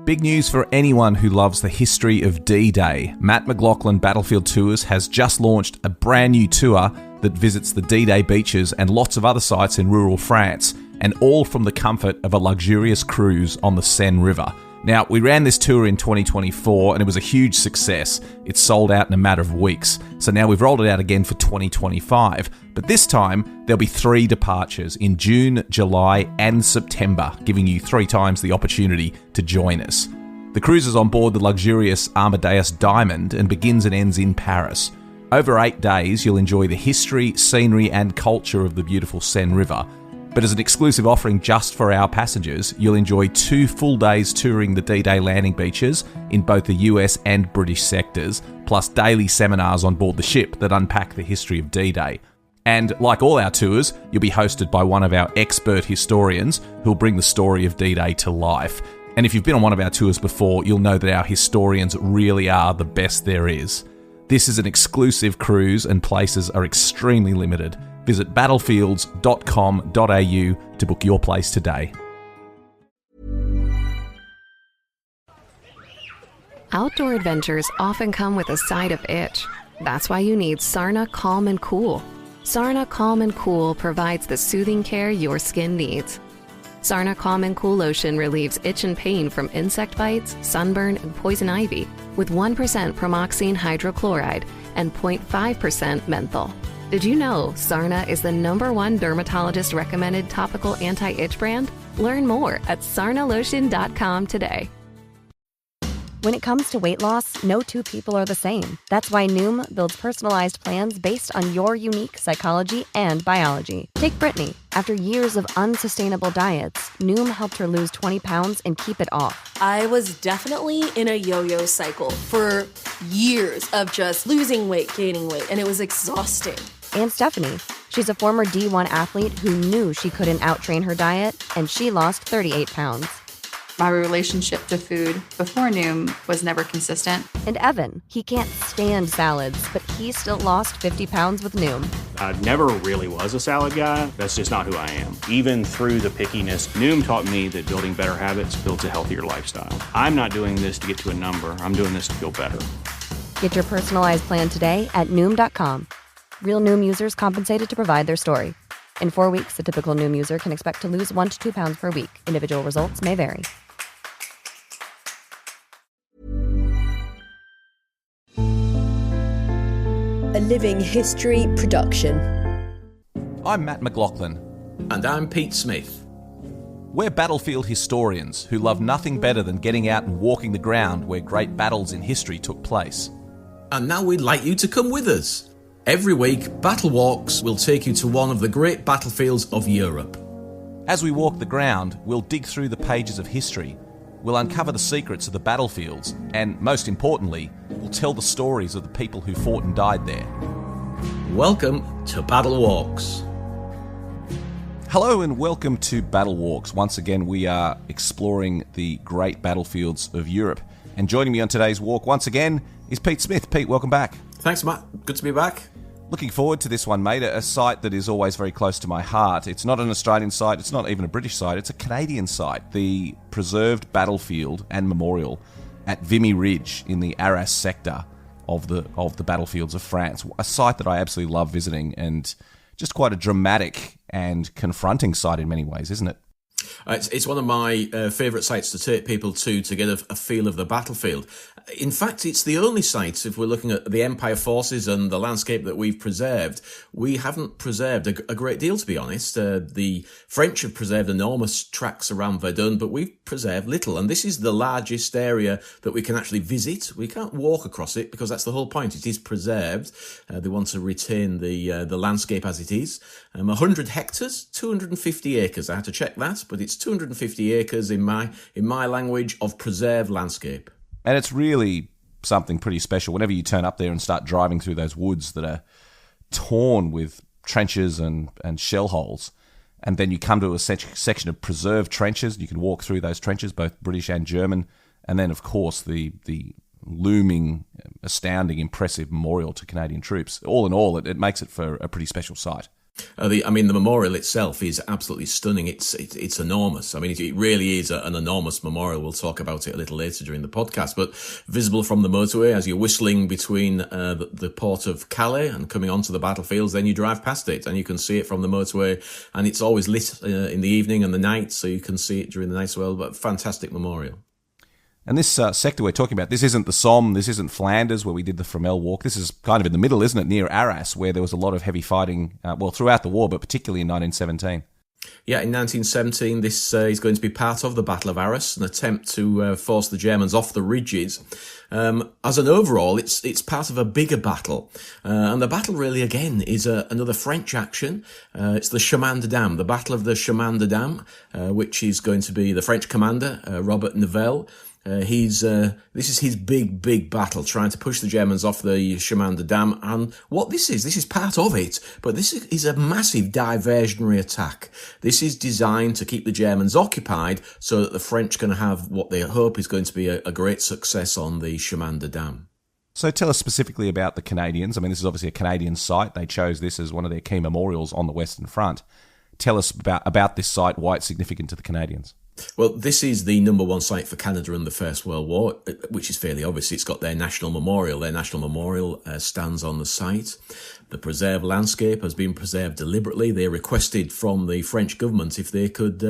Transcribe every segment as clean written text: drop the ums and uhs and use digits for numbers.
Big news for anyone who loves the history of D-Day. Matt McLachlan Battlefield Tours has just launched a brand new tour that visits the D-Day beaches and lots of other sites in rural France, and all from the comfort of a luxurious cruise on the Seine River. Now, we ran this tour in 2024 and it was a huge success. It sold out in a matter of weeks. So now we've rolled it out again for 2025. But this time, there'll be 3 departures in June, July and September, giving you 3 times the opportunity to join us. The cruise is on board the luxurious Amadeus Diamond and begins and ends in Paris. Over 8 days, you'll enjoy the history, scenery and culture of the beautiful Seine River. But as an exclusive offering just for our passengers, you'll enjoy 2 full days touring the D-Day landing beaches in both the US and British sectors, plus daily seminars on board the ship that unpack the history of D-Day. And like all our tours, you'll be hosted by one of our expert historians who'll bring the story of D-Day to life. And if you've been on one of our tours before, you'll know that our historians really are the best there is. This is an exclusive cruise and places are extremely limited. Visit battlefields.com.au to book your place today. Outdoor adventures often come with a side of itch. That's why you need Sarna Calm and Cool. Sarna Calm and Cool provides the soothing care your skin needs. Sarna Calm and Cool lotion relieves itch and pain from insect bites, sunburn, and poison ivy with 1% pramoxine hydrochloride and 0.5% menthol. Did you know Sarna is the #1 dermatologist-recommended topical anti-itch brand? Learn more at sarnalotion.com today. When it comes to weight loss, no 2 people are the same. That's why Noom builds personalized plans based on your unique psychology and biology. Take Brittany. After years of unsustainable diets, Noom helped her lose 20 pounds and keep it off. I was definitely in a yo-yo cycle for years of just losing weight, gaining weight, and it was exhausting. And Stephanie. She's a former D1 athlete who knew she couldn't outtrain her diet, and she lost 38 pounds. My relationship to food before Noom was never consistent. And Evan, he can't stand salads, but he still lost 50 pounds with Noom. I never really was a salad guy. That's just not who I am. Even through the pickiness, Noom taught me that building better habits builds a healthier lifestyle. I'm not doing this to get to a number. I'm doing this to feel better. Get your personalized plan today at Noom.com. Real Noom users compensated to provide their story. In 4 weeks, the typical Noom user can expect to lose 1 to 2 pounds per week. Individual results may vary. A Living History production. I'm Matt McLachlan. And I'm Pete Smith. We're battlefield historians who love nothing better than getting out and walking the ground where great battles in history took place. And now we'd like you to come with us. Every week, BattleWalks will take you to one of the great battlefields of Europe. As we walk the ground, we'll dig through the pages of history. We'll uncover the secrets of the battlefields, and most importantly, we'll tell the stories of the people who fought and died there. Welcome to BattleWalks. Hello and welcome to BattleWalks. Once again, we are exploring the great battlefields of Europe. And joining me on today's walk once again is Pete Smith. Pete, welcome back. Thanks, Matt. Good to be back. Looking forward to this one, mate. A site that is always very close to my heart. It's not an Australian site. It's not even a British site. It's a Canadian site. The preserved battlefield and memorial at Vimy Ridge in the Arras sector of the battlefields of France. A site that I absolutely love visiting, and just quite a dramatic and confronting site in many ways, isn't it? It's one of my favourite sites to take people to get a feel of the battlefield. In fact, it's the only site, if we're looking at the Empire forces and the landscape that we've preserved, we haven't preserved a great deal, to be honest. The French have preserved enormous tracts around Verdun, but we've preserved little. And this is the largest area that we can actually visit. We can't walk across it because that's the whole point. It is preserved. They want to retain the landscape as it is. 100 hectares, 250 acres. I had to check that, but it's 250 acres in my language of preserved landscape. And it's really something pretty special whenever you turn up there and start driving through those woods that are torn with trenches and shell holes. And then you come to a section of preserved trenches. You can walk through those trenches, both British and German. And then, of course, the looming, astounding, impressive memorial to Canadian troops. All in all, it makes it for a pretty special site. The memorial itself is absolutely stunning. It's enormous. I mean, it really is an enormous memorial. We'll talk about it a little later during the podcast. But visible from the motorway as you're whistling between the port of Calais and coming onto the battlefields, then you drive past it and you can see it from the motorway. And it's always lit in the evening and the night, so you can see it during the night as well. But fantastic memorial. And this sector we're talking about, this isn't the Somme, this isn't Flanders where we did the Fromelles Walk. This is kind of in the middle, isn't it, near Arras, where there was a lot of heavy fighting, throughout the war, but particularly in 1917. Yeah, in 1917, this is going to be part of the Battle of Arras, an attempt to force the Germans off the ridges. As an overall, it's part of a bigger battle. And the battle really, again, is another French action. It's the Chemin de Dam, the Battle of the Chemin de Dam, which is going to be the French commander, Robert Nivelle. This is his big battle, trying to push the Germans off the Chemin de Dam. And what this is part of it, but this is a massive diversionary attack. This is designed to keep the Germans occupied so that the French can have what they hope is going to be a great success on the Chemin de Dam. So tell us specifically about the Canadians. I mean, this is obviously a Canadian site. They chose this as one of their key memorials on the Western Front. Tell us about this site, why it's significant to the Canadians. Well, this is the number one site for Canada in the First World War, which is fairly obvious. It's got their national memorial. Their national memorial stands on the site. The preserved landscape has been preserved deliberately. They requested from the French government if they could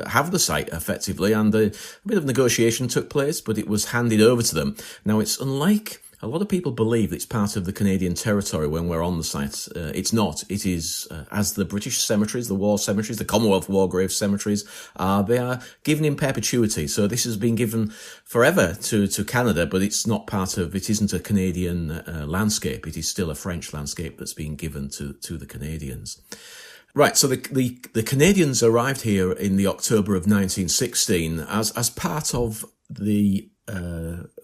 have the site effectively, and a bit of negotiation took place, but it was handed over to them. Now, it's unlike a lot of people believe it's part of the Canadian territory when we're on the site. It's not. It is, as the British cemeteries, the war cemeteries, the Commonwealth War Grave cemeteries they are given in perpetuity. So this has been given forever to Canada, but it's not it isn't a Canadian landscape. It is still a French landscape that's been given to the Canadians. Right, so the Canadians arrived here in the October of 1916 as part of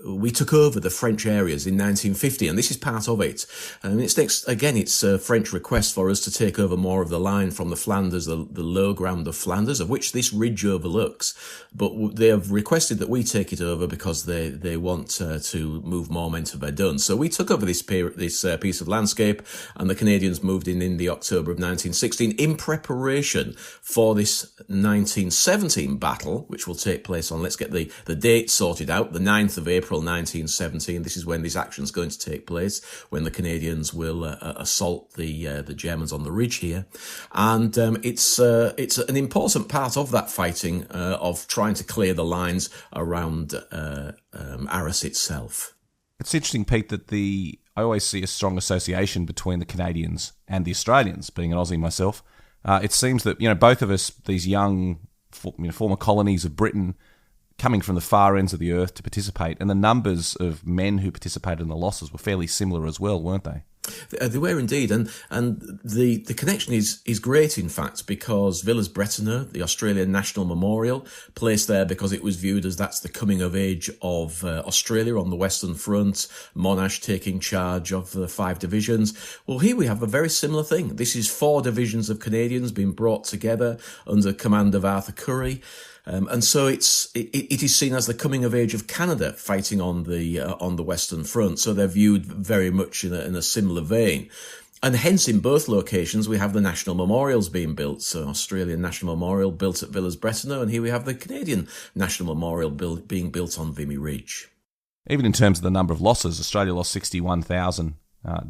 we took over the French areas in 1950, and this is part of it. And it's a French request for us to take over more of the line from the Flanders, the low ground of Flanders, of which this ridge overlooks. But they have requested that we take it over because they want to move more men to Verdun. So we took over this piece of landscape, and the Canadians moved in the October of 1916 in preparation for this 1917 battle, which will take place on, let's get the date sorted out, the 9th of April 1917. This is when this action is going to take place, when the Canadians will assault the Germans on the ridge here. And it's an important part of that fighting, of trying to clear the lines around Arras itself. It's interesting, Pete, that I always see a strong association between the Canadians and the Australians, being an Aussie myself. It seems that, both of us, these young former colonies of Britain, coming from the far ends of the earth to participate, and the numbers of men who participated in the losses were fairly similar as well, weren't they? They were indeed, and the connection is great, in fact, because Villers-Bretonneux, the Australian National Memorial, placed there because it was viewed as that's the coming of age of Australia on the Western Front, Monash taking charge of the 5 divisions. Well, here we have a very similar thing. This is 4 divisions of Canadians being brought together under command of Arthur Currie. And so it is seen as the coming of age of Canada fighting on the Western Front. So they're viewed very much in a similar vein. And hence, in both locations, we have the national memorials being built. So Australian National Memorial built at Villers-Bretonneux, and here we have the Canadian National Memorial being built on Vimy Ridge. Even in terms of the number of losses, Australia lost 61,000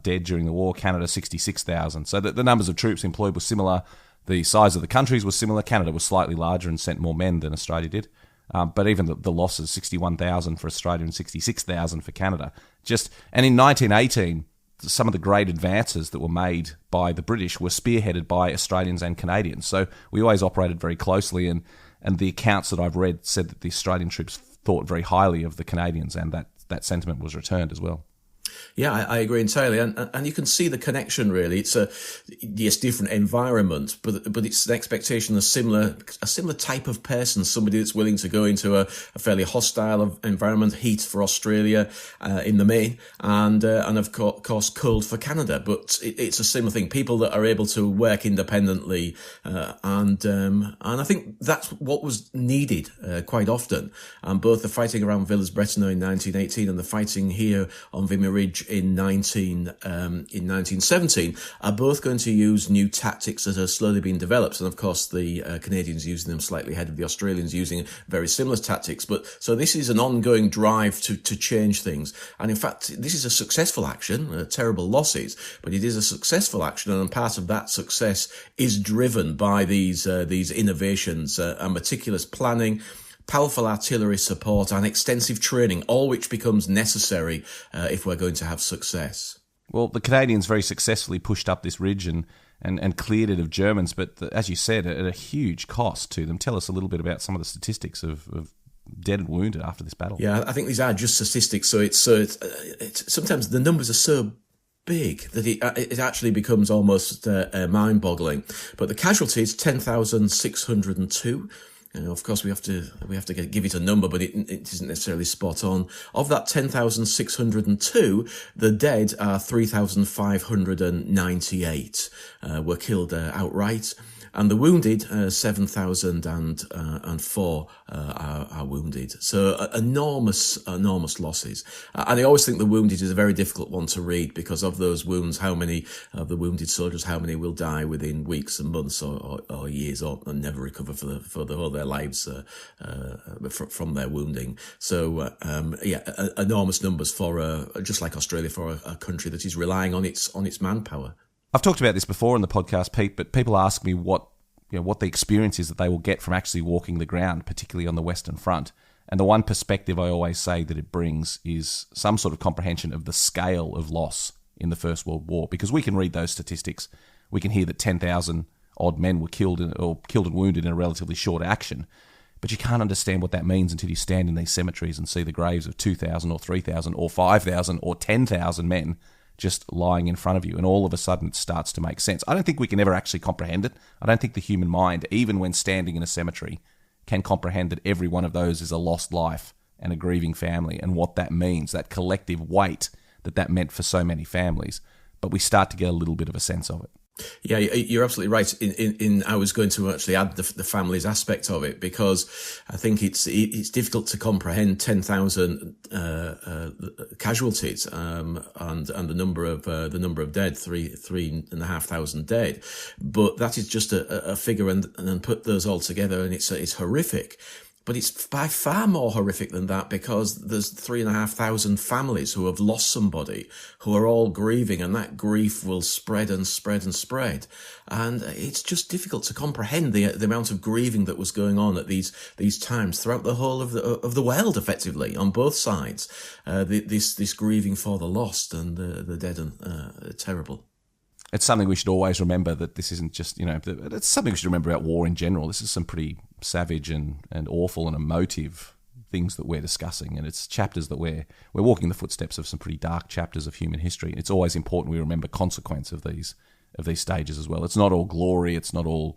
dead during the war, Canada 66,000. So the numbers of troops employed were similar. The size of the countries was similar. Canada was slightly larger and sent more men than Australia did. But even the losses, 61,000 for Australia and 66,000 for Canada. And in 1918, some of the great advances that were made by the British were spearheaded by Australians and Canadians. So we always operated very closely, and the accounts that I've read said that the Australian troops thought very highly of the Canadians, and that sentiment was returned as well. Yeah, I agree entirely, and you can see the connection. Really, it's a different environment, but it's an expectation a similar type of person, somebody that's willing to go into a fairly hostile environment, heat for Australia in the main, and of course cold for Canada. But it's a similar thing. People that are able to work independently, and I think that's what was needed quite often. And both the fighting around Villers-Bretonneux in 1918 and the fighting here on Vimy Ridge Ridge in 1917 are both going to use new tactics that are slowly being developed. And of course, the Canadians using them slightly ahead of the Australians using very similar tactics. But so this is an ongoing drive to change things. And in fact, this is a successful action, terrible losses, but it is a successful action. And part of that success is driven by these innovations, and meticulous planning, powerful artillery support and extensive training, all which becomes necessary if we're going to have success. Well, the Canadians very successfully pushed up this ridge and cleared it of Germans, but as you said, at a huge cost to them. Tell us a little bit about some of the statistics of dead and wounded after this battle. Yeah, I think these are just statistics, so it's sometimes the numbers are so big that it actually becomes almost mind-boggling. But the casualties, 10,602. Of course, we have to give it a number, but it isn't necessarily spot on. Of that 10,602, the dead are 3,598 were killed outright. And the wounded, 7,004 are wounded. So enormous losses. And I always think the wounded is a very difficult one to read because of those wounds, how many of the wounded soldiers, how many will die within weeks and months or years or never recover for the whole of their lives from their wounding. So, enormous numbers for, just like Australia, for a country that is relying on its manpower. I've talked about this before in the podcast, Pete, but people ask me what the experience is that they will get from actually walking the ground, particularly on the Western Front. And the one perspective I always say that it brings is some sort of comprehension of the scale of loss in the First World War, because we can read those statistics. We can hear that 10,000 odd men were killed and wounded in a relatively short action. But you can't understand what that means until you stand in these cemeteries and see the graves of 2,000 or 3,000 or 5,000 or 10,000 men just lying in front of you, and all of a sudden it starts to make sense. I don't think we can ever actually comprehend it. I don't think the human mind, even when standing in a cemetery, can comprehend that every one of those is a lost life and a grieving family, and what that means, that collective weight that meant for so many families. But we start to get a little bit of a sense of it. Yeah, you're absolutely right. In I was going to actually add the families aspect of it, because I think it's difficult to comprehend 10,000 casualties and the number of dead, 3,500 dead. But that is just a figure, and put those all together, and it's horrific. But it's by far more horrific than that, because there's 3,500 families who have lost somebody, who are all grieving, and that grief will spread and spread and spread. And it's just difficult to comprehend the amount of grieving that was going on at these times throughout the whole of the world, effectively, on both sides. This grieving for the lost and the dead, and terrible. It's something we should always remember, that this isn't just, it's something we should remember about war in general. This is some pretty savage and awful and emotive things that we're discussing, and it's chapters that we're walking the footsteps of some pretty dark chapters of human history. It's always important we remember consequence of these stages as well. It's not all glory, it's not all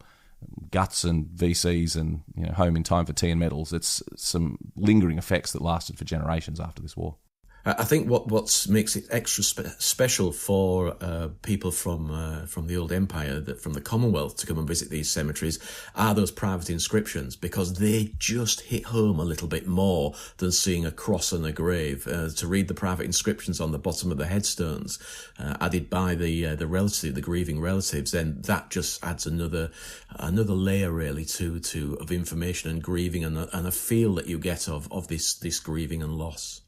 guts and VCs and home in time for tea and medals. It's some lingering effects that lasted for generations after this war. I think what makes it extra special for people from the old empire, from the Commonwealth, to come and visit these cemeteries are those private inscriptions, because they just hit home a little bit more than seeing a cross and a grave. To read the private inscriptions on the bottom of the headstones, added by the grieving relatives, then that just adds another layer really of information and grieving, and a feel that you get of this grieving and loss.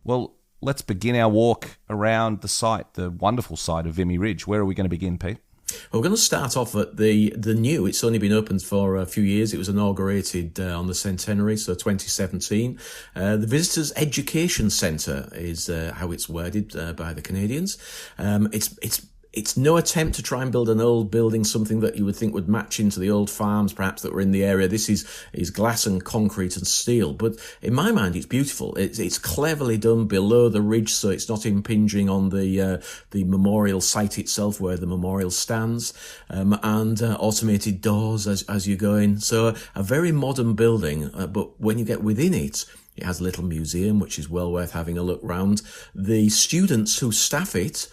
Well, let's begin our walk around the site, the wonderful site of Vimy Ridge. Where are we going to begin, Pete? Well, we're going to start off at the new. It's only been opened for a few years. It was inaugurated on the centenary, so 2017. The Visitors Education Centre is how it's worded by the Canadians. It's no attempt to try and build an old building, something that you would think would match into the old farms, perhaps, that were in the area. This is glass and concrete and steel. But in my mind, it's beautiful. It's cleverly done below the ridge, so it's not impinging on the memorial site itself, where the memorial stands, and automated doors as you go in. So a very modern building, but when you get within it, it has a little museum, which is well worth having a look round. The students who staff it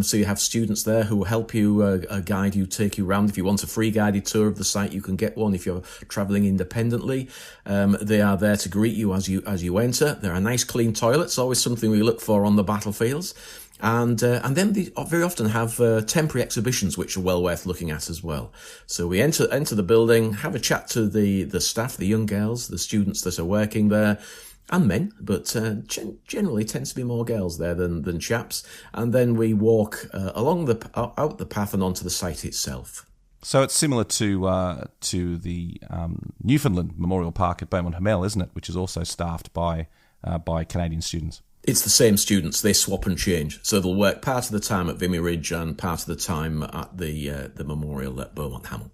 So you have students there who will help you, guide you, take you around. If you want a free guided tour of the site, you can get one if you're travelling independently. They are there to greet you as you enter. There are nice clean toilets, always something we look for on the battlefields. And then they very often have temporary exhibitions which are well worth looking at as well. So we enter the building, have a chat to the staff, the young girls, the students that are working there, and men, but generally tends to be more girls there than chaps. And then we walk along out the path and onto the site itself. So it's similar to the Newfoundland Memorial Park at Beaumont Hamel, isn't it? Which is also staffed by Canadian students. It's the same students. They swap and change. So they'll work part of the time at Vimy Ridge and part of the time at the memorial at Beaumont Hamel.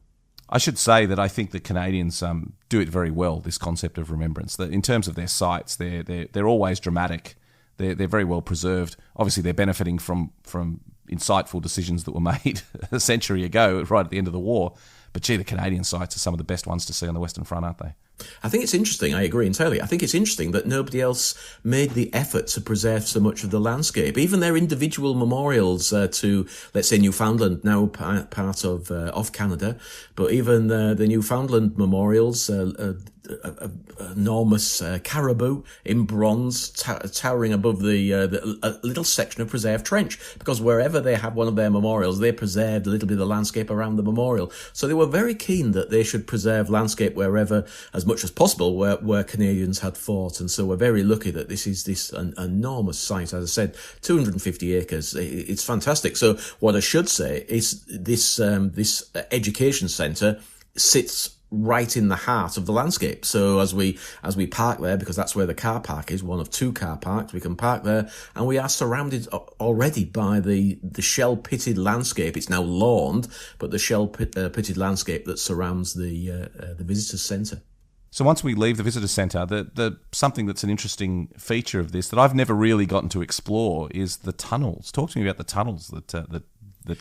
I should say that I think the Canadians do it very well, this concept of remembrance. That in terms of their sites, they're always dramatic. They're very well preserved. Obviously, they're benefiting from insightful decisions that were made a century ago, right at the end of the war. But gee, the Canadian sites are some of the best ones to see on the Western Front, aren't they? I think it's interesting. I agree entirely. I think it's interesting that nobody else made the effort to preserve so much of the landscape. Even their individual memorials to, let's say, Newfoundland, now part of Canada, but even the Newfoundland memorials, enormous caribou in bronze towering above the little section of preserved trench, because wherever they had one of their memorials, they preserved a little bit of the landscape around the memorial. So they were very keen that they should preserve landscape wherever, as much as possible, where Canadians had fought. And so we're very lucky that this is this enormous site. As I said, 250 acres. It's fantastic. So what I should say is this education centre sits right in the heart of the landscape. So as we park there, because that's where the car park is, one of two car parks, we can park there, and we are surrounded already by the shell pitted landscape. It's now lawned, but the shell pitted landscape that surrounds the visitor centre. So once we leave the visitor centre, the something that's an interesting feature of this that I've never really gotten to explore is the tunnels. Talk to me about the tunnels that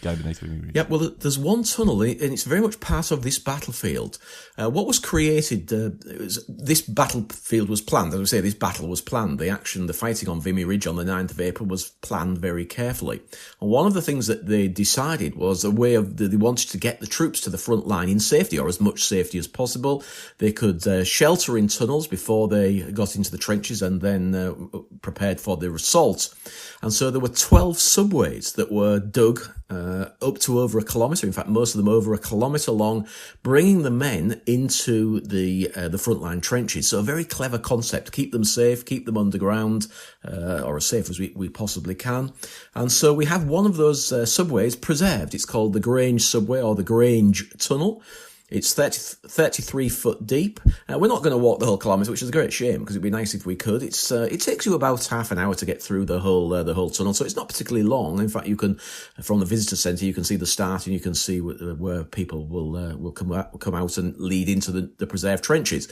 go beneath Vimy Ridge. Yeah, well, there's one tunnel, and it's very much part of this battlefield. What was created, this battlefield was planned. As we say, this battle was planned. The fighting on Vimy Ridge on the 9th of April was planned very carefully. And one of the things that they decided was a way of, they wanted to get the troops to the front line in safety, or as much safety as possible. They could shelter in tunnels before they got into the trenches and then prepared for their assault. And so there were 12 subways that were dug up to over a kilometre. In fact, most of them over a kilometre long, bringing the men into the frontline trenches. So a very clever concept. Keep them safe, keep them underground, or as safe as we possibly can. And so we have one of those subways preserved. It's called the Grange Subway, or the Grange Tunnel. It's 33 foot deep. We're not going to walk the whole kilometre, which is a great shame, because it'd be nice if we could. It takes you about half an hour to get through the whole tunnel, so it's not particularly long. In fact, you can, from the visitor centre, you can see the start, and you can see where people will come out and lead into the preserved trenches.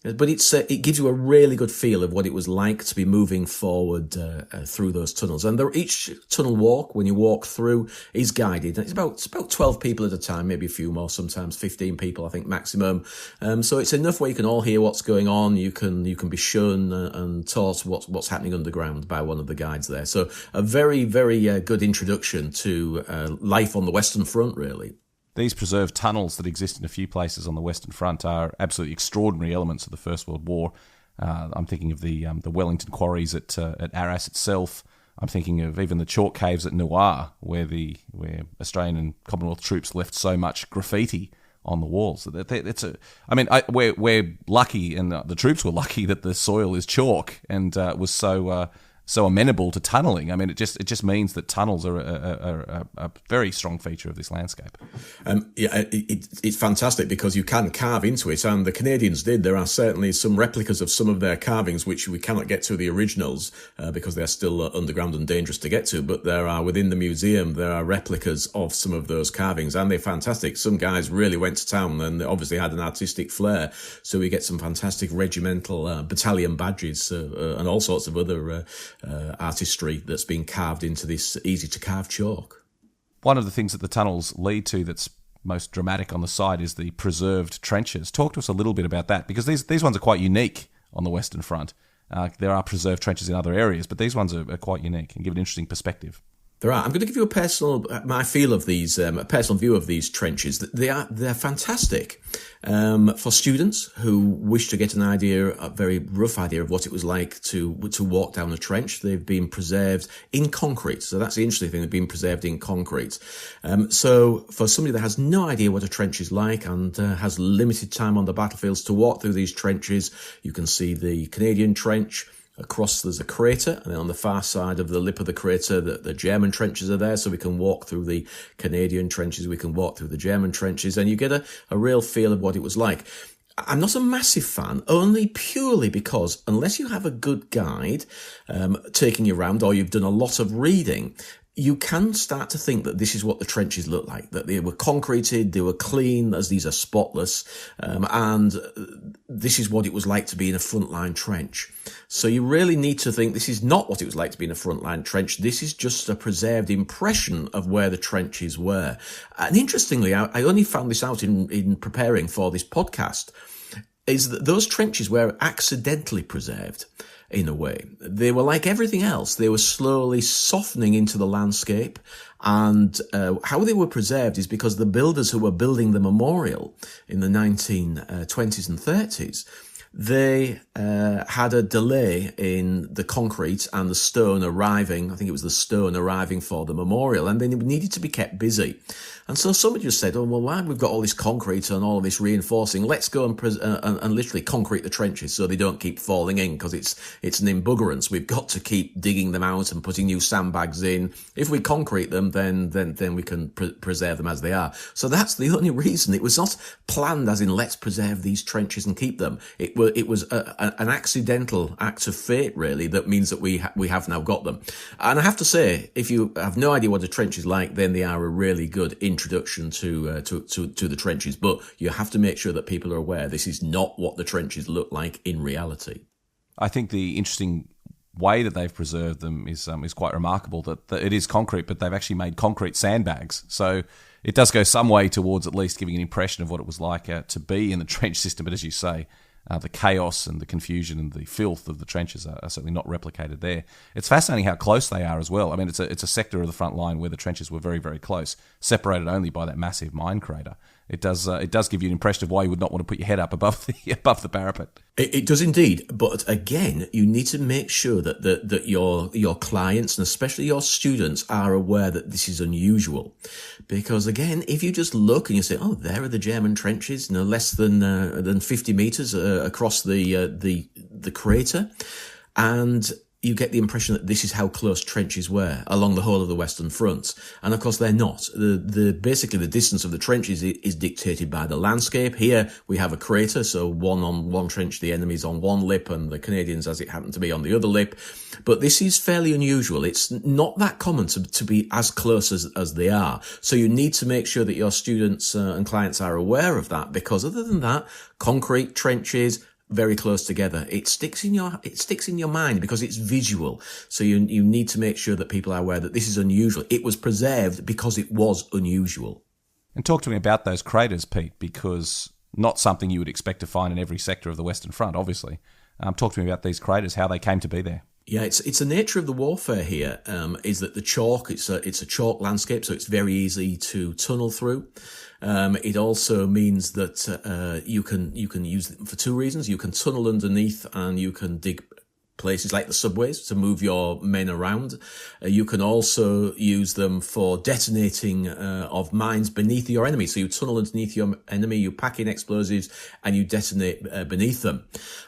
But it gives you a really good feel of what it was like to be moving forward through those tunnels. And each tunnel walk, when you walk through, is guided. It's about 12 people at a time, maybe a few more, sometimes 15 people, I think, maximum. So it's enough where you can all hear what's going on. You can be shown and taught what's happening underground by one of the guides there. So a very, very good introduction to life on the Western Front, really. These preserved tunnels that exist in a few places on the Western Front are absolutely extraordinary elements of the First World War. I'm thinking of the Wellington quarries at Arras itself. I'm thinking of even the chalk caves at Noir, where Australian and Commonwealth troops left so much graffiti on the walls. We're lucky, and the troops were lucky that the soil is chalk and was so amenable to tunnelling. I mean, it just means that tunnels are a very strong feature of this landscape. It's fantastic because you can carve into it, and the Canadians did. There are certainly some replicas of some of their carvings which we cannot get to the originals because they're still underground and dangerous to get to, but there are, within the museum, there are replicas of some of those carvings, and they're fantastic. Some guys really went to town and obviously had an artistic flair, so we get some fantastic regimental battalion badges and all sorts of other artistry that's been carved into this easy-to-carve chalk. One of the things that the tunnels lead to that's most dramatic on the site is the preserved trenches. Talk to us a little bit about that, because these ones are quite unique on the Western Front. There are preserved trenches in other areas, but these ones are quite unique and give an interesting perspective. There are. I'm going to give you my feel of these, a personal view of these trenches. They're fantastic for students who wish to get an idea, a very rough idea of what it was like to walk down a trench. They've been preserved in concrete, so that's the interesting thing. They've been preserved in concrete. So for somebody that has no idea what a trench is like and has limited time on the battlefields to walk through these trenches, you can see the Canadian trench. Across there's a crater, and then on the far side of the lip of the crater, the German trenches are there, so we can walk through the Canadian trenches, we can walk through the German trenches, and you get a real feel of what it was like. I'm not a massive fan, only purely because unless you have a good guide taking you around, or you've done a lot of reading, you can start to think that this is what the trenches look like, that they were concreted, they were clean, as these are spotless, and this is what it was like to be in a frontline trench. So you really need to think this is not what it was like to be in a frontline trench. This is just a preserved impression of where the trenches were. And interestingly, I only found this out in preparing for this podcast, is that those trenches were accidentally preserved. In a way, they were like everything else. They were slowly softening into the landscape, and how they were preserved is because the builders who were building the memorial in the 1920s and 30s, they had a delay in the concrete and the stone arriving. I think it was the stone arriving for the memorial, and they needed to be kept busy. And so somebody just said, oh, well, why we've got all this concrete and all of this reinforcing, let's go and literally concrete the trenches so they don't keep falling in, because it's an embuggerance. We've got to keep digging them out and putting new sandbags in. If we concrete them, then we can preserve them as they are. So that's the only reason. It was not planned as in let's preserve these trenches and keep them. It was an accidental act of fate, really, that means that we have now got them. And I have to say, if you have no idea what a trench is like, then they are a really good introduction to the trenches. But you have to make sure that people are aware this is not what the trenches look like in reality. I think the interesting way that they've preserved them is quite remarkable. That it is concrete, but they've actually made concrete sandbags. So it does go some way towards at least giving an impression of what it was like to be in the trench system. But as you say, the chaos and the confusion and the filth of the trenches are certainly not replicated there. It's fascinating how close they are as well. I mean, it's a sector of the front line where the trenches were very, very close, separated only by that massive mine crater. It does give you an impression of why you would not want to put your head up above the parapet. It does indeed, but again, you need to make sure that your clients and especially your students are aware that this is unusual, because again, if you just look and you say, "Oh, there are the German trenches," less than 50 meters across the crater, and you get the impression that this is how close trenches were along the whole of the Western Front. And of course they're not. Basically the distance of the trenches is dictated by the landscape. Here we have a crater, so on one trench the enemy's on one lip and the Canadians, as it happened to be, on the other lip. But this is fairly unusual. It's not that common to be as close as they are. So you need to make sure that your students and clients are aware of that, because other than that, concrete trenches, very close together. It sticks in your mind because it's visual. So you need to make sure that people are aware that this is unusual. It was preserved because it was unusual. And talk to me about those craters, Pete, because not something you would expect to find in every sector of the Western Front, obviously. Talk to me about these craters, how they came to be there. Yeah, it's the nature of the warfare here, is that the chalk, it's a chalk landscape, so it's very easy to tunnel through. It also means that you can use them for two reasons. You can tunnel underneath and you can dig places like the subways to move your men around. You can also use them for detonating of mines beneath your enemy. So you tunnel underneath your enemy, you pack in explosives, and you detonate beneath them.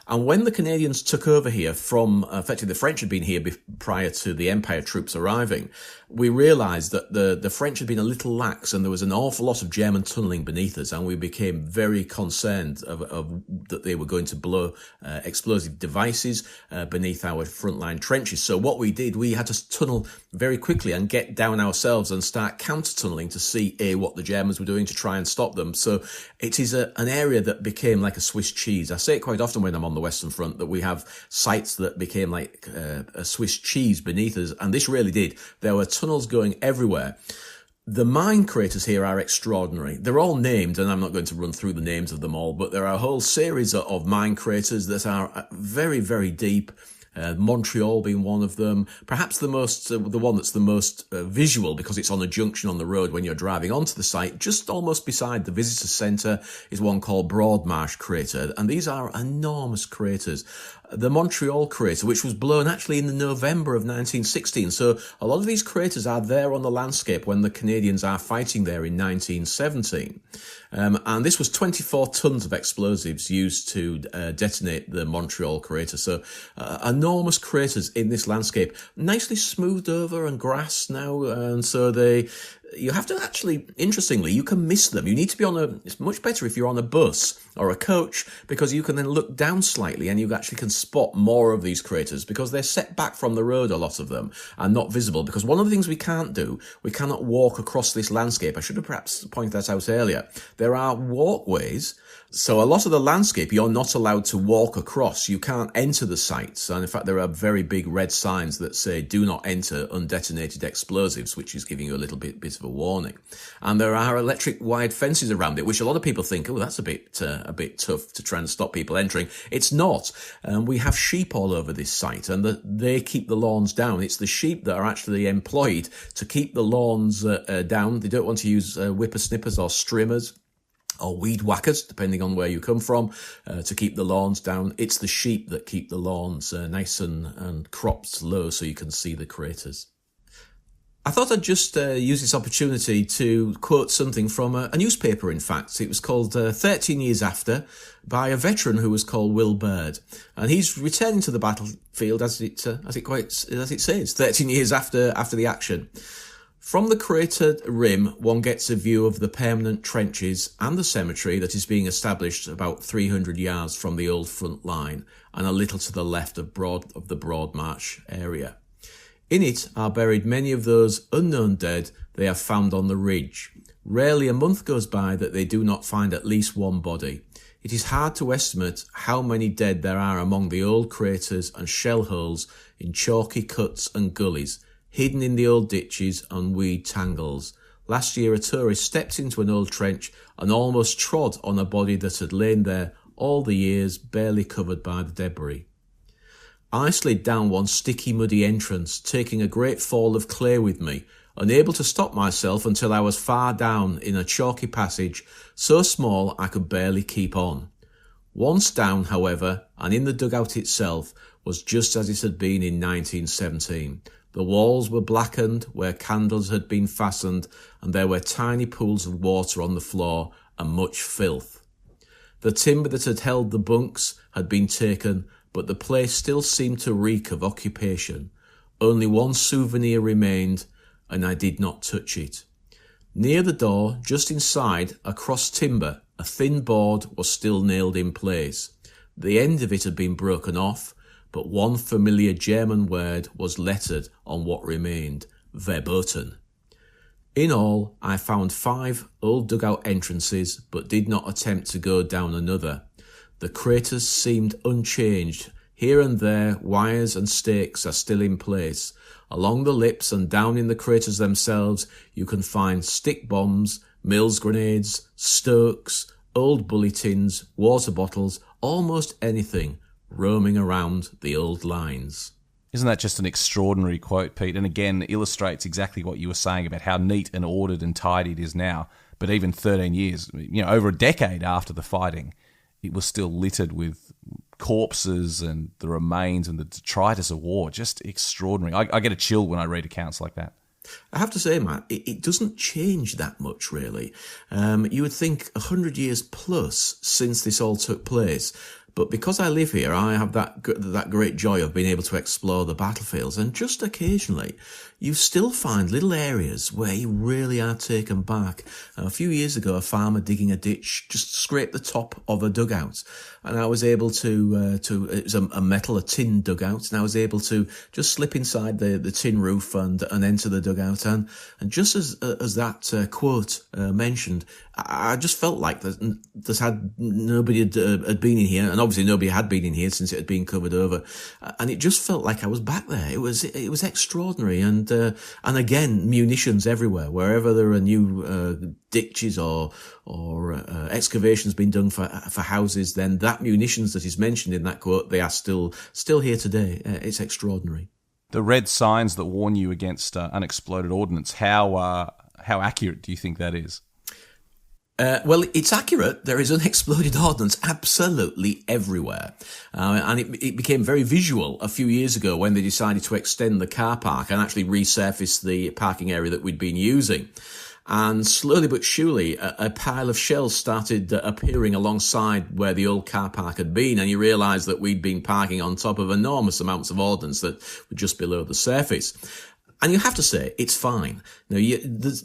And when the Canadians took over here from, effectively the French had been here prior to the Empire troops arriving, we realised that the French had been a little lax and there was an awful lot of German tunnelling beneath us, and we became very concerned of that they were going to blow explosive devices beneath our frontline trenches. So what we did, we had to tunnel very quickly and get down ourselves and start counter-tunnelling to see what the Germans were doing to try and stop them. So it is an area that became like a Swiss cheese. I say it quite often when I'm on the Western Front, that we have sites that became like a Swiss cheese beneath us, and this really did. There were tunnels going everywhere. The mine craters here are extraordinary. They're all named, and I'm not going to run through the names of them all, but there are a whole series of mine craters that are very, very deep, Montreal being one of them. Perhaps the one that's the most visual, because it's on a junction on the road when you're driving onto the site, just almost beside the visitor centre, is one called Broadmarsh Crater. And these are enormous craters. The Montreal crater, which was blown actually in the November of 1916. So a lot of these craters are there on the landscape when the Canadians are fighting there in 1917. And this was 24 tons of explosives used to detonate the Montreal crater. So enormous craters in this landscape, nicely smoothed over and grass now. And so you have to actually, interestingly, you can miss them. You need to be it's much better if you're on a bus or a coach, because you can then look down slightly and you actually can spot more of these craters, because they're set back from the road, a lot of them, and not visible. Because one of the things we can't do, we cannot walk across this landscape. I should have perhaps pointed that out earlier. There are walkways. So a lot of the landscape you're not allowed to walk across. You can't enter the sites. And in fact, there are very big red signs that say, do not enter undetonated explosives, which is giving you a little bit of a warning. And there are electric wide fences around it, which a lot of people think, oh, that's a bit tough to try and stop people entering. It's not. We have sheep all over this site, and they keep the lawns down. It's the sheep that are actually employed to keep the lawns down. They don't want to use whippersnippers or strimmers or weed whackers, depending on where you come from, to keep the lawns down. It's the sheep that keep the lawns nice and cropped low so you can see the craters. I thought I'd just use this opportunity to quote something from a newspaper, in fact. It was called 13 Years After, by a veteran who was called Will Bird. And he's returning to the battlefield, as it says, 13 years after the action. From the cratered rim, one gets a view of the permanent trenches and the cemetery that is being established about 300 yards from the old front line and a little to the left of the Broadmarsh area. In it are buried many of those unknown dead they have found on the ridge. Rarely a month goes by that they do not find at least one body. It is hard to estimate how many dead there are among the old craters and shell holes in chalky cuts and gullies, hidden in the old ditches and weed tangles. Last year a tourist stepped into an old trench and almost trod on a body that had lain there all the years, barely covered by the debris. I slid down one sticky, muddy entrance, taking a great fall of clay with me, unable to stop myself until I was far down in a chalky passage, so small I could barely keep on. Once down, however, and in the dugout itself, was just as it had been in 1917. The walls were blackened where candles had been fastened, and there were tiny pools of water on the floor and much filth. The timber that had held the bunks had been taken, but the place still seemed to reek of occupation. Only one souvenir remained, and I did not touch it. Near the door, just inside, across timber, a thin board was still nailed in place. The end of it had been broken off, but one familiar German word was lettered on what remained, verboten. In all, I found 5 old dugout entrances, but did not attempt to go down another. The craters seemed unchanged. Here and there, wires and stakes are still in place. Along the lips and down in the craters themselves, you can find stick bombs, Mills grenades, Stokes, old bulletins, water bottles, almost anything roaming around the old lines. Isn't that just an extraordinary quote, Pete? And again, illustrates exactly what you were saying about how neat and ordered and tidy it is now. But even 13 years, over a decade after the fighting, it was still littered with corpses and the remains and the detritus of war. Just extraordinary. I get a chill when I read accounts like that. I have to say, Matt, it doesn't change that much, really. You would think 100 years plus since this all took place. But because I live here, I have that great joy of being able to explore the battlefields. And just occasionally, you still find little areas where you really are taken back. A few years ago, a farmer digging a ditch just scraped the top of a dugout. And I was able to it was a tin dugout, and I was able to just slip inside the tin roof and enter the dugout. And just as that quote mentioned, I just felt like that nobody had been in here. And obviously nobody had been in here since it had been covered over, and it just felt like I was back there. It was extraordinary, and again, munitions everywhere. Wherever there are new ditches or excavations being done for houses, then that munitions that is mentioned in that quote, they are still here today. It's extraordinary. The red signs that warn you against unexploded ordnance, how accurate do you think that is? Well, it's accurate. There is unexploded ordnance absolutely everywhere. And it became very visual a few years ago when they decided to extend the car park and actually resurface the parking area that we'd been using. And slowly but surely, a pile of shells started appearing alongside where the old car park had been, and you realised that we'd been parking on top of enormous amounts of ordnance that were just below the surface. And you have to say, it's fine. Now,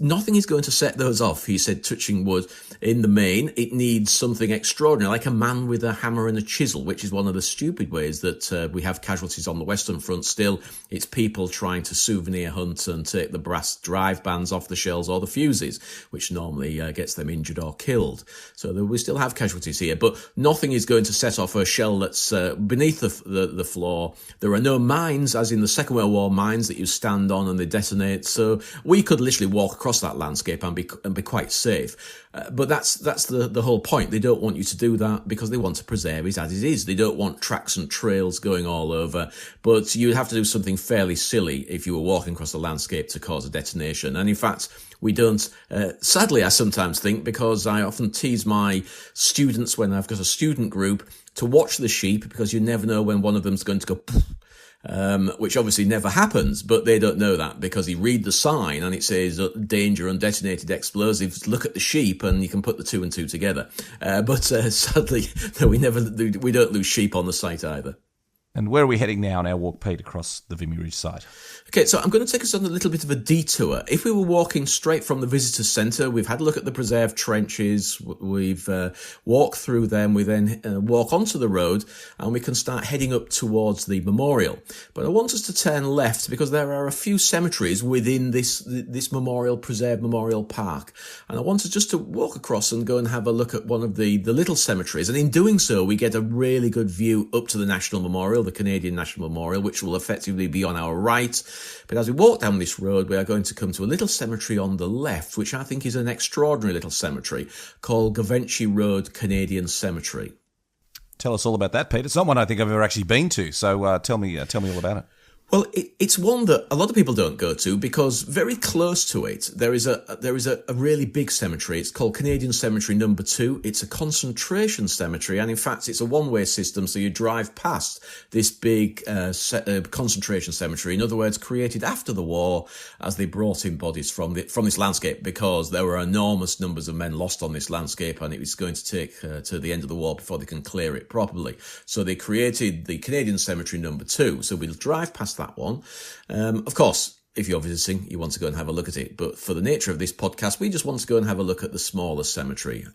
nothing is going to set those off, he said, touching wood. In the main, it needs something extraordinary, like a man with a hammer and a chisel, which is one of the stupid ways that we have casualties on the Western Front still. It's people trying to souvenir hunt and take the brass drive bands off the shells or the fuses, which normally gets them injured or killed. So we still have casualties here, but nothing is going to set off a shell that's beneath the floor. There are no mines, as in the Second World War mines that you stand on and they detonate. So we could literally walk across that landscape and be quite safe. But that's the whole point. They don't want you to do that because they want to preserve it as it is. They don't want tracks and trails going all over. But you'd have to do something fairly silly if you were walking across the landscape to cause a detonation. And in fact, we don't. Sadly, I sometimes think, because I often tease my students when I've got a student group to watch the sheep, because you never know when one of them's going to go poof, which obviously never happens, but they don't know that because you read the sign and it says danger and detonated explosives. Look at the sheep and you can put the two and two together. But sadly, no, we don't lose sheep on the site either. And where are we heading now on our walk, Pete, across the Vimy Ridge site? Okay, so I'm going to take us on a little bit of a detour. If we were walking straight from the visitor centre, we've had a look at the preserved trenches, we've walked through them, we then walk onto the road and we can start heading up towards the memorial. But I want us to turn left because there are a few cemeteries within this preserved memorial park. And I want us just to walk across and go and have a look at one of the little cemeteries. And in doing so, we get a really good view up to the National Memorial, the Canadian National Memorial, which will effectively be on our right. But as we walk down this road, we are going to come to a little cemetery on the left, which I think is an extraordinary little cemetery called Vimy Road Canadian Cemetery. Tell us all about that, Pete. It's not one I think I've ever actually been to, so tell me all about it. Well, it's one that a lot of people don't go to because very close to it, there is a really big cemetery. It's called Canadian Cemetery Number 2. It's a concentration cemetery, and in fact, it's a one-way system. So you drive past this big concentration cemetery. In other words, created after the war, as they brought in bodies from this landscape, because there were enormous numbers of men lost on this landscape, and it was going to take to the end of the war before they can clear it properly. So they created the Canadian Cemetery Number 2. So we'll drive past that one. Of course, if you're visiting, you want to go and have a look at it. But for the nature of this podcast, we just want to go and have a look at the smaller cemetery.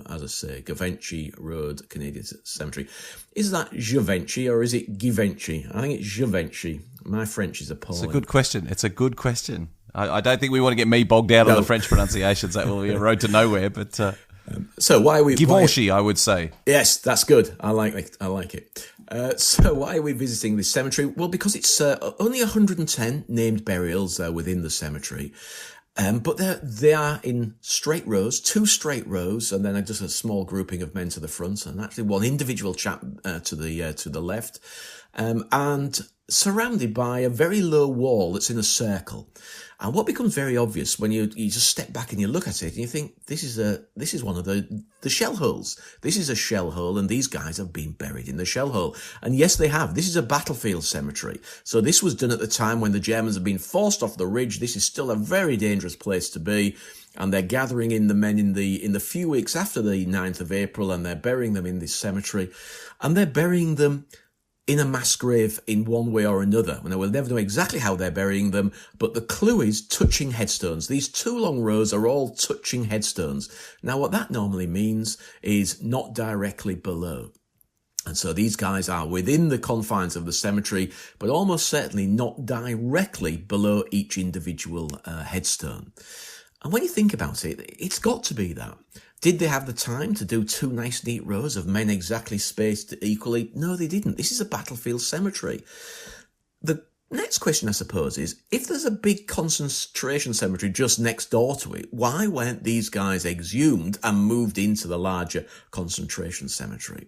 As I say, Vimy Road Canadian Cemetery. Is that Givenchy or is it Givenchy? I think it's Givenchy. My French is appalling. It's a good question. I don't think we want to get me bogged down on the French pronunciations. That will be a road to nowhere. But so why are we... Givenchy, I would say. Yes, that's good. I like it. So why are we visiting this cemetery? Well, because it's only 110 named burials within the cemetery. But they are in straight rows, 2 straight rows, and then just a small grouping of men to the front, and actually one individual chap to the left, and surrounded by a very low wall that's in a circle. And what becomes very obvious when you just step back and you look at it and you think, this is one of the shell holes. This is a shell hole, and these guys have been buried in the shell hole. And yes, they have. This is a battlefield cemetery. So this was done at the time when the Germans had been forced off the ridge. This is still a very dangerous place to be. And they're gathering in the men in the few weeks after the 9th of April, and they're burying them in this cemetery. And they're burying them in a mass grave in one way or another. Now, we'll never know exactly how they're burying them, but the clue is touching headstones. These 2 long rows are all touching headstones. Now, what that normally means is not directly below. And so these guys are within the confines of the cemetery, but almost certainly not directly below each individual headstone. And when you think about it, it's got to be that. Did they have the time to do 2 nice neat rows of men exactly spaced equally? No, they didn't. This is a battlefield cemetery. The next question, I suppose, is if there's a big concentration cemetery just next door to it, why weren't these guys exhumed and moved into the larger concentration cemetery?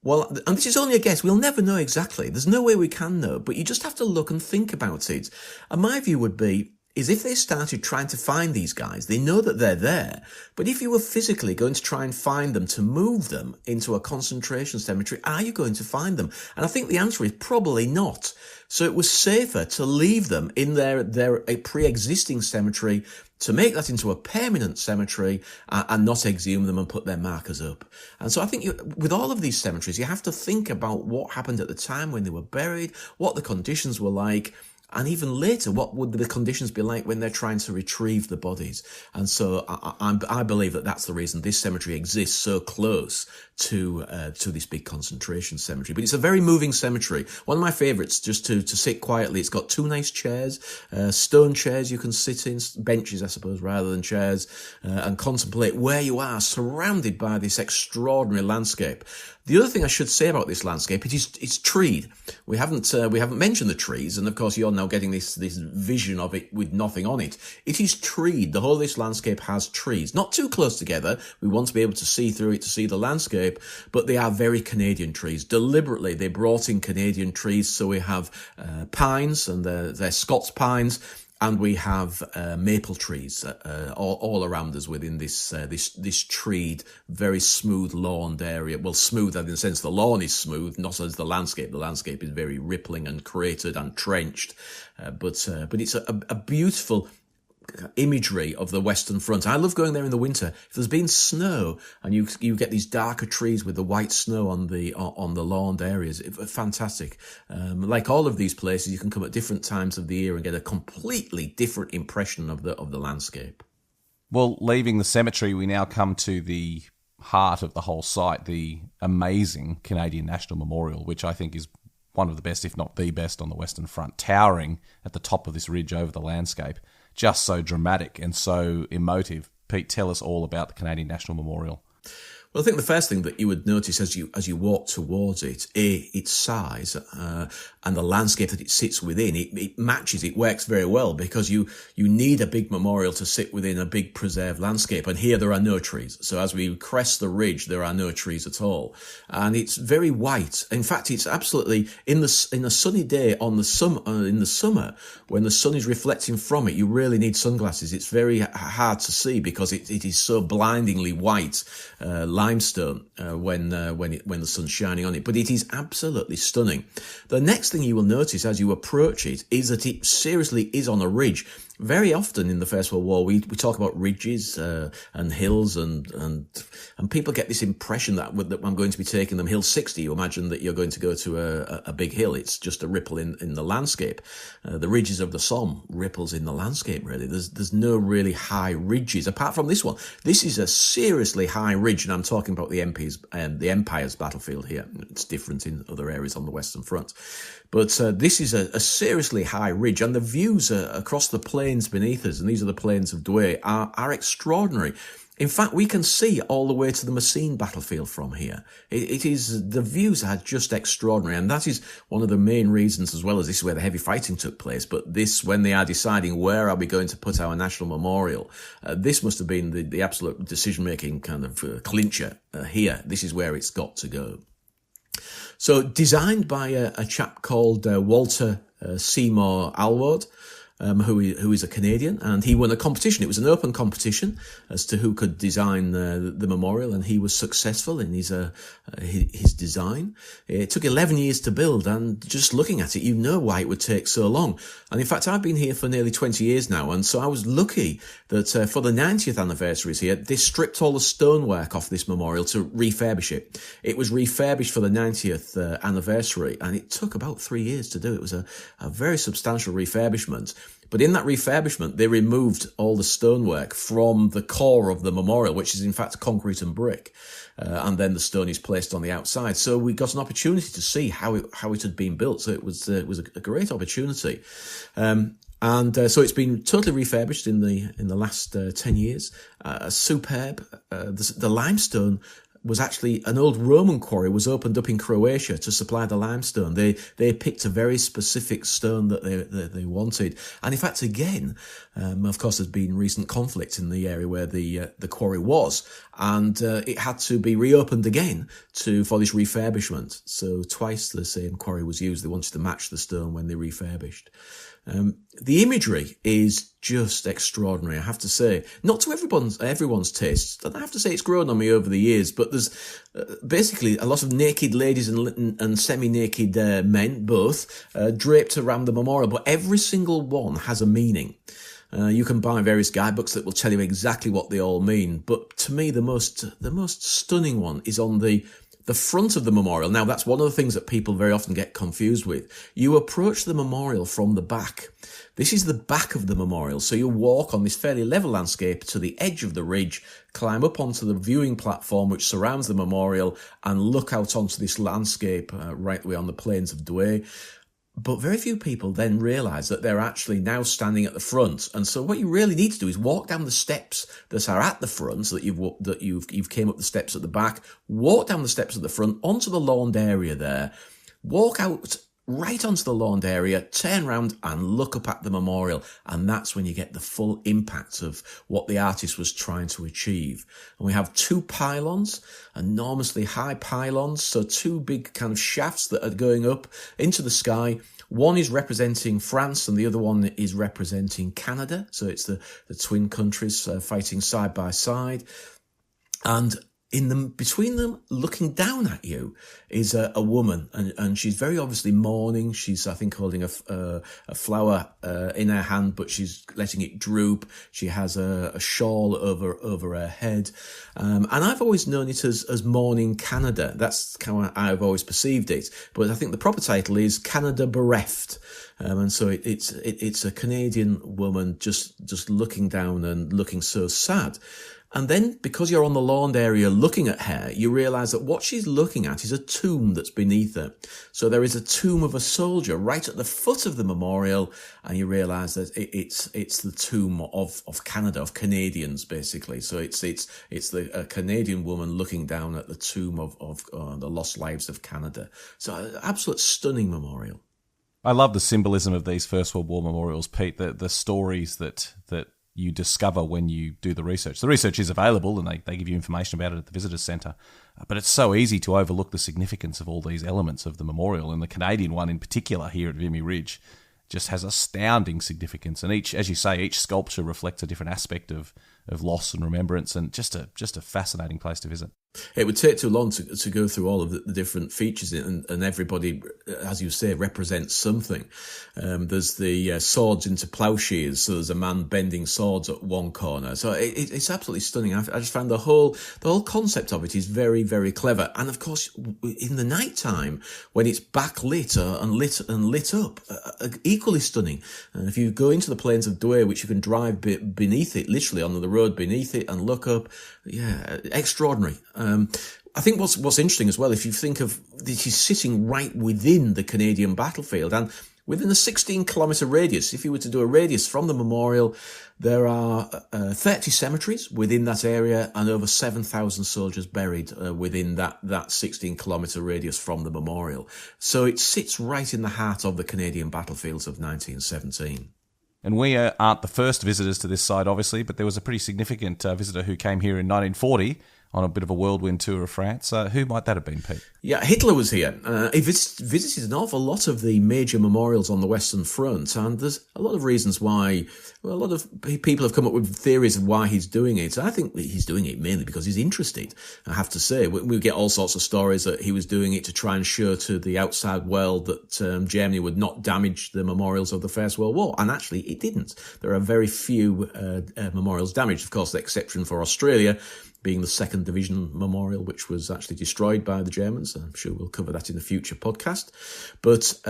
Well, and this is only a guess. We'll never know exactly. There's no way we can know, but you just have to look and think about it. And my view would be, is if they started trying to find these guys, they know that they're there, but if you were physically going to try and find them to move them into a concentration cemetery, are you going to find them? And I think the answer is probably not. So it was safer to leave them in their pre-existing cemetery, to make that into a permanent cemetery and not exhume them and put their markers up. And so I think with all of these cemeteries, you have to think about what happened at the time when they were buried, what the conditions were like, and even later, what would the conditions be like when they're trying to retrieve the bodies? And so I believe that that's the reason this cemetery exists so close to this big concentration cemetery. But it's a very moving cemetery. One of my favourites, just to sit quietly. It's got 2 nice chairs, stone chairs you can sit in, benches, I suppose, rather than chairs, and contemplate where you are, surrounded by this extraordinary landscape. The other thing I should say about this landscape, it's treed. We haven't mentioned the trees, and of course you're now getting this vision of it with nothing on it. It is treed. The whole of this landscape has trees, not too close together. We want to be able to see through it to see the landscape, but they are very Canadian trees. Deliberately, they brought in Canadian trees, so we have pines, and they're Scots pines. And we have maple trees all around us within this treed, very smooth lawned area. Well, smooth in the sense the lawn is smooth, not as the landscape. The landscape is very rippling and cratered and trenched, but it's a beautiful imagery of the Western Front. I love going there in the winter. If there's been snow and you get these darker trees with the white snow on the lawned areas, fantastic. Like all of these places, you can come at different times of the year and get a completely different impression of the landscape. Well, leaving the cemetery, we now come to the heart of the whole site, the amazing Canadian National Memorial, which I think is one of the best, if not the best, on the Western Front, towering at the top of this ridge over the landscape. Just so dramatic and so emotive. Pete, tell us all about the Canadian National Memorial. Well, I think the first thing that you would notice as you walk towards it, its size and the landscape that it sits within, it matches, it works very well, because you need a big memorial to sit within a big preserved landscape. And here there are no trees. So as we crest the ridge, there are no trees at all. And it's very white. In fact, it's absolutely, in a sunny day in the summer, when the sun is reflecting from it, you really need sunglasses. It's very hard to see because it is so blindingly white, limestone, when the sun's shining on it. But it is absolutely stunning. The next thing you will notice as you approach it is that it seriously is on a ridge. Very often in the First World War, we talk about ridges and hills, and people get this impression that I'm going to be taking them Hill 60. You imagine that you're going to go to a big hill. It's just a ripple in the landscape. The ridges of the Somme, ripples in the landscape, really. There's no really high ridges, apart from this one. This is a seriously high ridge, and I'm talking about the Empire's battlefield here. It's different in other areas on the Western Front. But this is a seriously high ridge, and the views across the plains beneath us, and these are the plains of Douai, are extraordinary. In fact, we can see all the way to the Messines battlefield from here. The views are just extraordinary, and that is one of the main reasons, as well as this is where the heavy fighting took place. But this, when they are deciding where are we going to put our national memorial, this must have been the absolute decision-making kind of clincher here. This is where it's got to go. So designed by a chap called Walter Seymour Alward, who is a Canadian, and he won a competition. It was an open competition as to who could design the memorial, and he was successful in his design. It took 11 years to build, and just looking at it, you know why it would take so long. And in fact, I've been here for nearly 20 years now, and so I was lucky that for the 90th anniversaries here, they stripped all the stonework off this memorial to refurbish it. It was refurbished for the 90th anniversary, and it took about 3 years to do. It was a very substantial refurbishment. But in that refurbishment, they removed all the stonework from the core of the memorial, which is in fact concrete and brick. And then the stone is placed on the outside. So we got an opportunity to see how it had been built. So it was a great opportunity. And so it's been totally refurbished in the last 10 years. Superb. The limestone was actually an old Roman quarry was opened up in Croatia to supply the limestone. They picked a very specific stone that they wanted. And in fact, again, of course, there's been recent conflict in the area where the quarry was, and it had to be reopened again for this refurbishment. So twice the same quarry was used. They wanted to match the stone when they refurbished. The imagery is just extraordinary, I have to say. Not to everyone's taste. I have to say it's grown on me over the years, but there's basically a lot of naked ladies and semi-naked men, both, draped around the memorial, but every single one has a meaning. You can buy various guidebooks that will tell you exactly what they all mean, but to me the most stunning one is on the front of the memorial. Now, that's one of the things that people very often get confused with. You approach the memorial from the back. This is the back of the memorial. So you walk on this fairly level landscape to the edge of the ridge, climb up onto the viewing platform which surrounds the memorial, and look out onto this landscape right away on the plains of Douai. But very few people then realise that they're actually now standing at the front. And so what you really need to do is walk down the steps that are at the front, so that you've came up the steps at the back, walk down the steps at the front onto the lawned area there, walk out right onto the lawned area, turn round and look up at the memorial. And that's when you get the full impact of what the artist was trying to achieve. And we have two pylons, enormously high pylons. So two big kind of shafts that are going up into the sky. One is representing France and the other one is representing Canada. So it's the twin countries fighting side by side. And between them, looking down at you, is a woman, and she's very obviously mourning. She's, I think, holding a flower in her hand, but she's letting it droop. She has a shawl over her head, and I've always known it as Mourning Canada. That's how I've always perceived it. But I think the proper title is Canada Bereft. And so it's a Canadian woman just looking down and looking so sad. And then, because you're on the lawned area looking at her, you realise that what she's looking at is a tomb that's beneath her. So there is a tomb of a soldier right at the foot of the memorial, and you realise that it's the tomb of Canada, of Canadians, basically. So it's a Canadian woman looking down at the tomb of the lost lives of Canada. So absolute stunning memorial. I love the symbolism of these First World War memorials, Pete. The stories that you discover when you do the research. The research is available and they give you information about it at the Visitors Centre. But it's so easy to overlook the significance of all these elements of the memorial. And the Canadian one in particular here at Vimy Ridge just has astounding significance. And each, as you say, each sculpture reflects a different aspect of loss and remembrance, and just a fascinating place to visit. It would take too long to go through all of the different features, and everybody, as you say, represents something. There's the swords into plowshares, so there's a man bending swords at one corner. So it's absolutely stunning. I just found the whole concept of it is very, very clever. And of course, in the night time, when it's backlit and lit up, equally stunning. And if you go into the plains of Douai, which you can drive beneath it, literally on the road beneath it, and look up, yeah, extraordinary. I think what's interesting as well, if you think of this, is sitting right within the Canadian battlefield, and within a 16-kilometre radius. If you were to do a radius from the memorial, there are 30 cemeteries within that area, and over 7,000 soldiers buried within that 16-kilometre radius from the memorial. So it sits right in the heart of the Canadian battlefields of 1917. And we aren't the first visitors to this site, obviously, but there was a pretty significant visitor who came here in 1940 on a bit of a whirlwind tour of France. Who might that have been, Pete? Yeah, Hitler was here. He visited an awful lot of the major memorials on the Western Front, and there's a lot of reasons why. Well, a lot of people have come up with theories of why he's doing it. I think he's doing it mainly because he's interested, I have to say. We get all sorts of stories that he was doing it to try and show to the outside world that Germany would not damage the memorials of the First World War, and actually it didn't. There are very few memorials damaged, of course, the exception for Australia, being the 2nd Division Memorial, which was actually destroyed by the Germans. I'm sure we'll cover that in a future podcast. But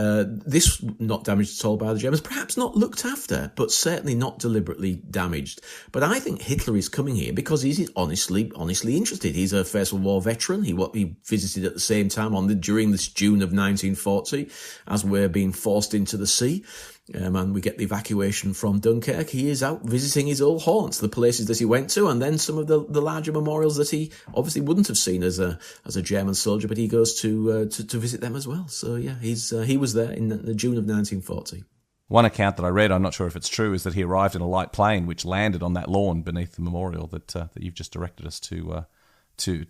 this not damaged at all by the Germans, perhaps not looked after, but certainly not deliberately damaged. But I think Hitler is coming here because he's honestly interested. He's a First World War veteran. He visited at the same time during this June of 1940 as we're being forced into the sea. and we get the evacuation from Dunkirk, he is out visiting his old haunts, the places that he went to, and then some of the larger memorials that he obviously wouldn't have seen as a German soldier, but he goes to visit them as well. So yeah, he was there in the June of 1940. One account that I read, I'm not sure if it's true, is that he arrived in a light plane which landed on that lawn beneath the memorial that you've just directed us to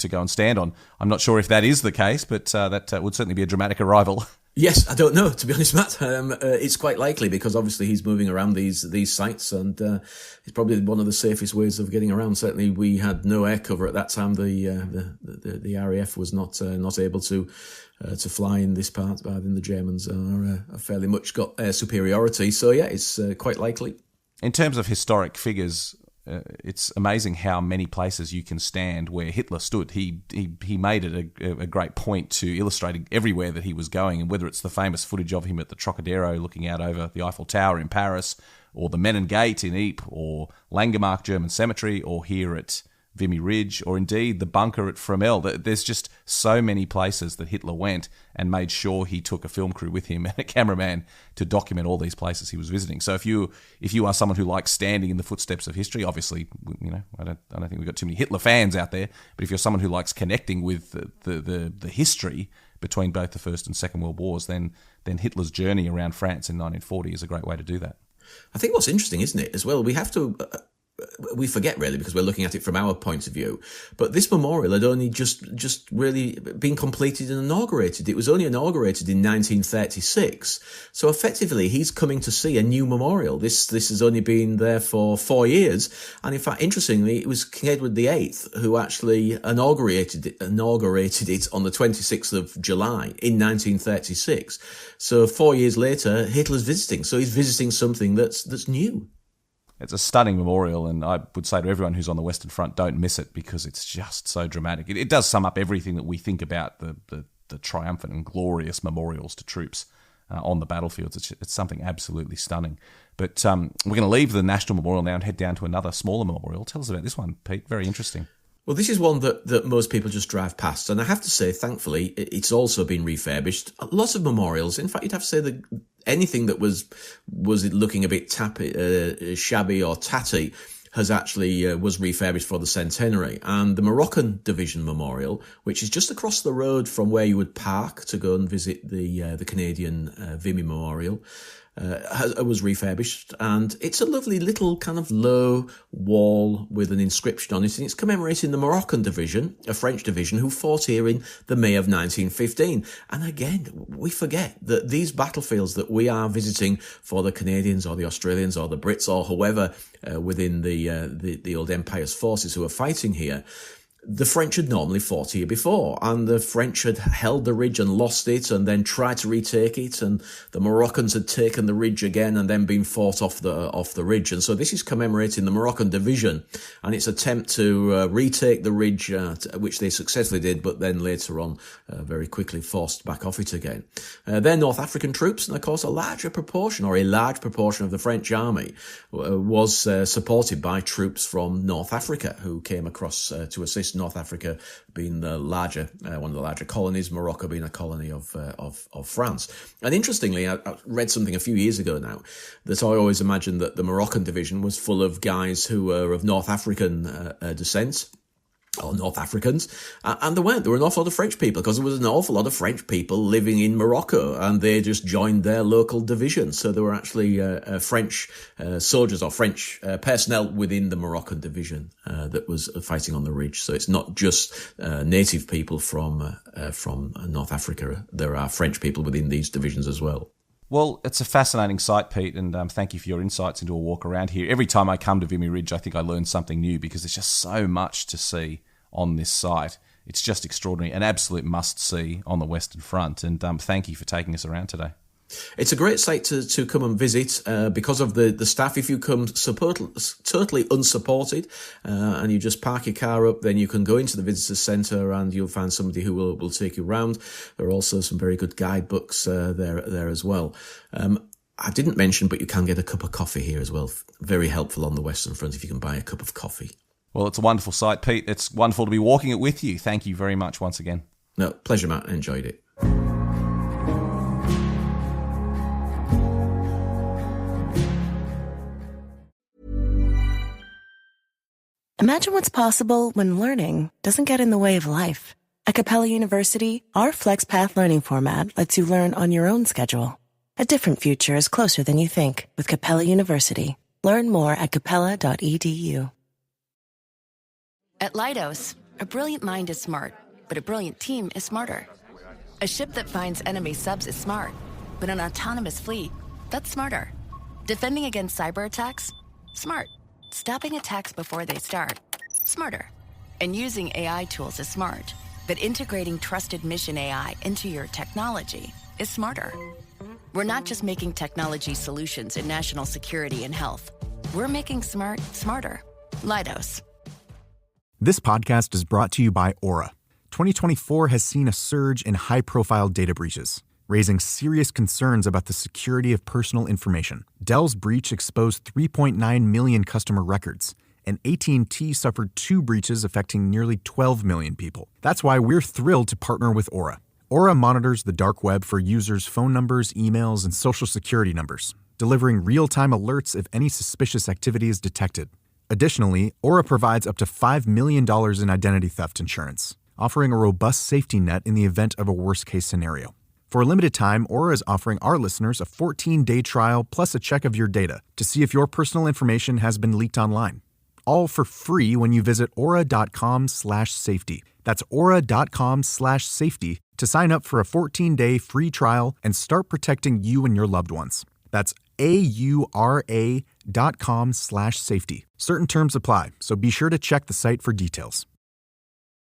go and stand on. I'm not sure if that is the case, but that would certainly be a dramatic arrival. Yes, I don't know, to be honest, Matt. It's quite likely because obviously he's moving around these sites, and it's probably one of the safest ways of getting around. Certainly, we had no air cover at that time. The RAF was not able to fly in this part, but then the Germans are fairly much got air superiority. So yeah, it's quite likely. In terms of historic figures, it's amazing how many places you can stand where Hitler stood. He made it a great point to illustrate everywhere that he was going, and whether it's the famous footage of him at the Trocadero looking out over the Eiffel Tower in Paris, or the Menin Gate in Ypres, or Langemarck German Cemetery, or here at Vimy Ridge, or indeed the bunker at Fromelles. There's just so many places that Hitler went and made sure he took a film crew with him and a cameraman to document all these places he was visiting. So if you are someone who likes standing in the footsteps of history, obviously, I don't think we've got too many Hitler fans out there, but if you're someone who likes connecting with the history between both the First and Second World Wars, then Hitler's journey around France in 1940 is a great way to do that. I think what's interesting, isn't it, as well, we have to... we forget really because we're looking at it from our point of view, but this memorial had only just really been completed and inaugurated. It was only inaugurated in 1936, so effectively he's coming to see a new memorial. This has only been there for 4 years, and in fact, interestingly, it was King Edward VIII who actually inaugurated it on the 26th of July in 1936. So 4 years later, Hitler's visiting. So he's visiting something that's new. It's a stunning memorial, and I would say to everyone who's on the Western Front, don't miss it because it's just so dramatic. It does sum up everything that we think about the triumphant and glorious memorials to troops on the battlefields. It's something absolutely stunning. But we're going to leave the National Memorial now and head down to another smaller memorial. Tell us about this one, Pete. Very interesting. Well, this is one that most people just drive past. And I have to say, thankfully, it's also been refurbished. Lots of memorials. In fact, you'd have to say that anything that was it looking a bit shabby or tatty has actually was refurbished for the centenary. And the Moroccan Division Memorial, which is just across the road from where you would park to go and visit the Canadian Vimy Memorial, was refurbished, and it's a lovely little kind of low wall with an inscription on it, and it's commemorating the Moroccan division, a French division, who fought here in the May of 1915. And again, we forget that these battlefields that we are visiting for the Canadians or the Australians or the Brits or whoever within the old Empire's forces who are fighting here, the French had normally fought here before, and the French had held the ridge and lost it and then tried to retake it, and the Moroccans had taken the ridge again and then been fought off the ridge. And so this is commemorating the Moroccan division and its attempt to retake the ridge, which they successfully did, but then later on very quickly forced back off it again. They're North African troops, and of course a large proportion of the French army was supported by troops from North Africa who came across to assist North Africa being the larger, one of the larger colonies, Morocco being a colony of France. And interestingly, I read something a few years ago now that I always imagined that the Moroccan division was full of guys who were of North African descent, or North Africans, and there weren't. There were an awful lot of French people, because there was an awful lot of French people living in Morocco, and they just joined their local division. So there were actually French soldiers or French personnel within the Moroccan division that was fighting on the ridge. So it's not just native people from North Africa. There are French people within these divisions as well. Well, it's a fascinating site, Pete, and thank you for your insights into a walk around here. Every time I come to Vimy Ridge, I think I learn something new because there's just so much to see on this site. It's just extraordinary, an absolute must-see on the Western Front, and thank you for taking us around today. It's a great site to come and visit because of the staff. If you come totally unsupported and you just park your car up, then you can go into the visitor centre and you'll find somebody who will take you around. There are also some very good guidebooks there as well. I didn't mention, but you can get a cup of coffee here as well. Very helpful on the Western Front if you can buy a cup of coffee. Well, it's a wonderful site, Pete. It's wonderful to be walking it with you. Thank you very much once again. No, pleasure, Matt. I enjoyed it. Imagine what's possible when learning doesn't get in the way of life. At Capella University, our FlexPath learning format lets you learn on your own schedule. A different future is closer than you think with Capella University. Learn more at capella.edu. At Leidos, a brilliant mind is smart, but a brilliant team is smarter. A ship that finds enemy subs is smart, but an autonomous fleet, that's smarter. Defending against cyber attacks? Smart. Stopping attacks before they start? Smarter. And using AI tools is smart, but integrating trusted mission AI into your technology is smarter. We're not just making technology solutions in national security and health. We're making smart smarter. Leidos. This podcast is brought to you by Aura. 2024 has seen a surge in high-profile data breaches, raising serious concerns about the security of personal information. Dell's breach exposed 3.9 million customer records, and AT&T suffered 2 breaches affecting nearly 12 million people. That's why we're thrilled to partner with Aura. Aura monitors the dark web for users' phone numbers, emails, and social security numbers, delivering real-time alerts if any suspicious activity is detected. Additionally, Aura provides up to $5 million in identity theft insurance, offering a robust safety net in the event of a worst-case scenario. For a limited time, Aura is offering our listeners a 14-day trial plus a check of your data to see if your personal information has been leaked online. All for free when you visit aura.com/safety. That's aura.com/safety to sign up for a 14-day free trial and start protecting you and your loved ones. That's aura.com/safety. Certain terms apply, so be sure to check the site for details.